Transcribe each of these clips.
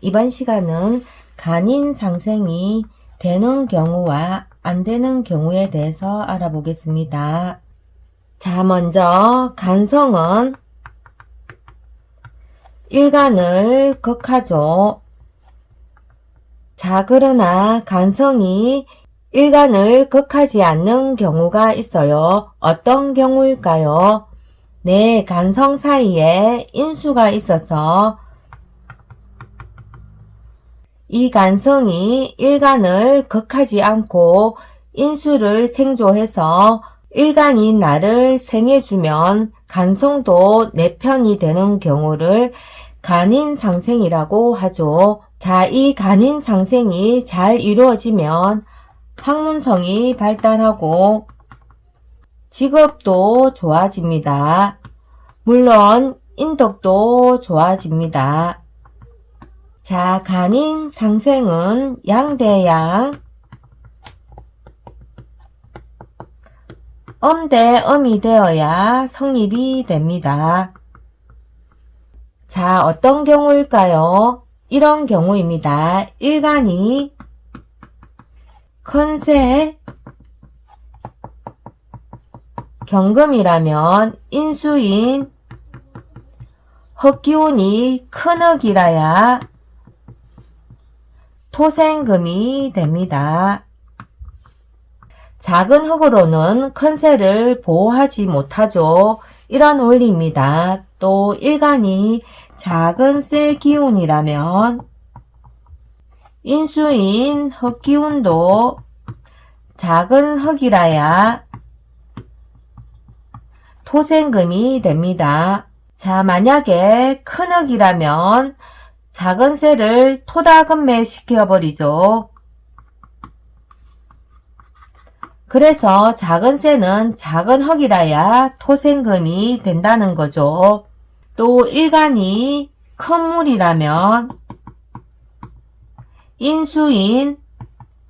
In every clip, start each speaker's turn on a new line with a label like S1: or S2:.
S1: 이번 시간은 간인 상생이 되는 경우와 안 되는 경우에 대해서 알아보겠습니다. 자, 먼저 간성은 일간을 극하죠. 자, 그러나 간성이 일간을 극하지 않는 경우가 있어요. 어떤 경우일까요? 네, 간성 사이에 인수가 있어서 이 간성이 일간을 극하지 않고 인수를 생조해서 일간이 나를 생해주면 간성도 내 편이 되는 경우를 간인상생이라고 하죠. 자, 이 간인상생이 잘 이루어지면 학문성이 발달하고 직업도 좋아집니다. 물론 인덕도 좋아집니다. 자, 간인상생은 양대양, 엄대엄이 되어야 성립이 됩니다. 자, 어떤 경우일까요? 이런 경우입니다. 일간이 컨세 경금이라면 인수인 흙기운이 큰 흙이라야 토생금이 됩니다. 작은 흙으로는 큰 새를 보호하지 못하죠. 이런 원리입니다. 또 일간이 작은 새 기운이라면 인수인 흙 기운도 작은 흙이라야 토생금이 됩니다. 자, 만약에 큰 흙이라면 작은 새를 토다금매 시켜버리죠. 그래서 작은 새는 작은 흙이라야 토생금이 된다는 거죠. 또 일간이 큰 물이라면 인수인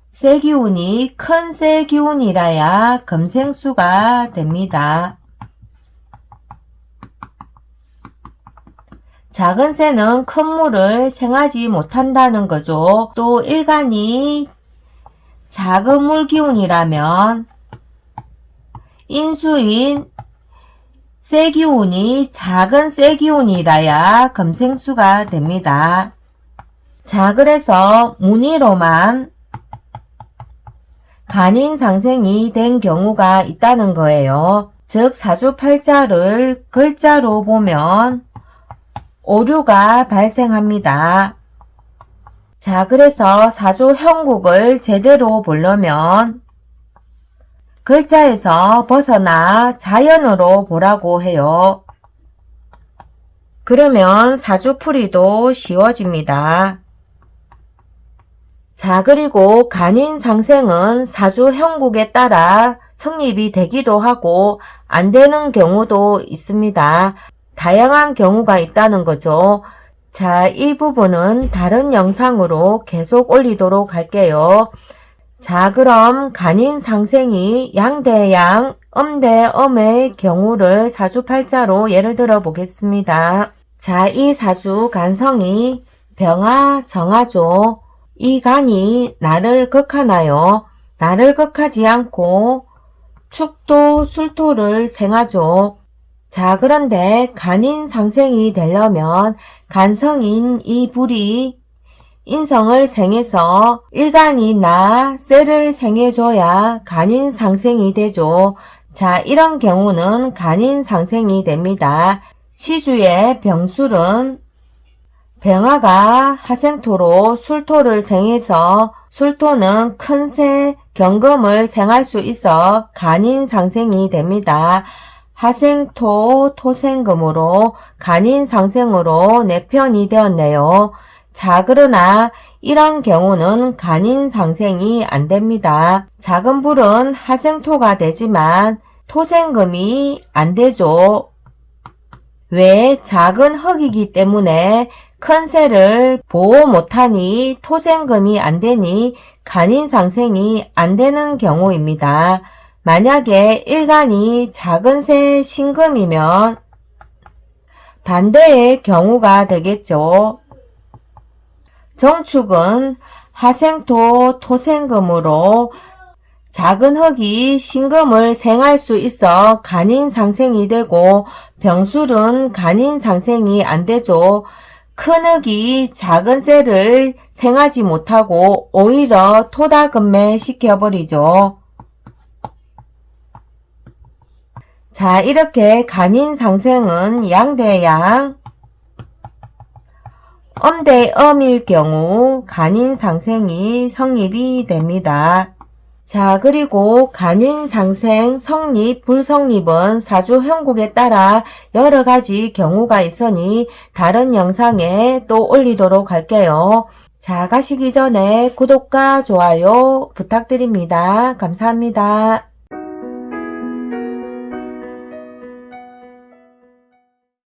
S1: 쇠기운이 큰 쇠기운이라야 금생수가 됩니다. 작은 새는 큰 물을 생하지 못한다는 거죠. 또 일간이 작은 물기운이라면 인수인 쇠기운이 작은 쇠기운이라야 금생수가 됩니다. 자, 그래서 문의로만 간인상생이 된 경우가 있다는 거예요. 즉 사주팔자를 글자로 보면 오류가 발생합니다. 자, 그래서 사주 형국을 제대로 보려면 글자에서 벗어나 자연으로 보라고 해요. 그러면 사주풀이도 쉬워집니다. 자, 그리고 간인상생은 사주 형국에 따라 성립이 되기도 하고 안 되는 경우도 있습니다. 다양한 경우가 있다는 거죠. 자, 이 부분은 다른 영상으로 계속 올리도록 할게요. 자, 그럼 간인상생이 양대양, 엄대엄의 경우를 사주팔자로 예를 들어 보겠습니다. 자, 이 사주 간성이 병화, 정화죠. 이 간이 나를 극하나요? 나를 극하지 않고 축토, 술토를 생하죠. 자, 그런데 간인상생이 되려면 간성인 이 불이 인성을 생해서 일간이 나 쇠를 생해줘야 간인상생이 되죠. 자, 이런 경우는 간인상생이 됩니다. 시주의 병술은 병화가 하생토로 술토를 생해서 술토는 큰 새 경금을 생할 수 있어 간인상생이 됩니다. 하생토 토생금으로 간인상생으로 내 편이 되었네요. 자, 그러나 이런 경우는 간인상생이 안 됩니다. 작은 불은 하생토가 되지만 토생금이 안 되죠. 왜? 작은 흙이기 때문에 큰 새를 보호 못하니 토생금이 안 되니 간인상생이 안 되는 경우입니다. 만약에 일간이 작은 새 신금이면 반대의 경우가 되겠죠. 정축은 하생토 토생금으로 작은 흙이 신금을 생할 수 있어 간인상생이 되고 병술은 간인상생이 안 되죠. 큰 흙이 작은 쇠를 생하지 못하고 오히려 토다금매 시켜버리죠. 자, 이렇게 간인상생은 양대양, 엄대엄일 경우 간인상생이 성립이 됩니다. 자, 그리고 간인상생, 성립, 불성립은 사주 형국에 따라 여러 가지 경우가 있으니 다른 영상에 또 올리도록 할게요. 자, 가시기 전에 구독과 좋아요 부탁드립니다. 감사합니다.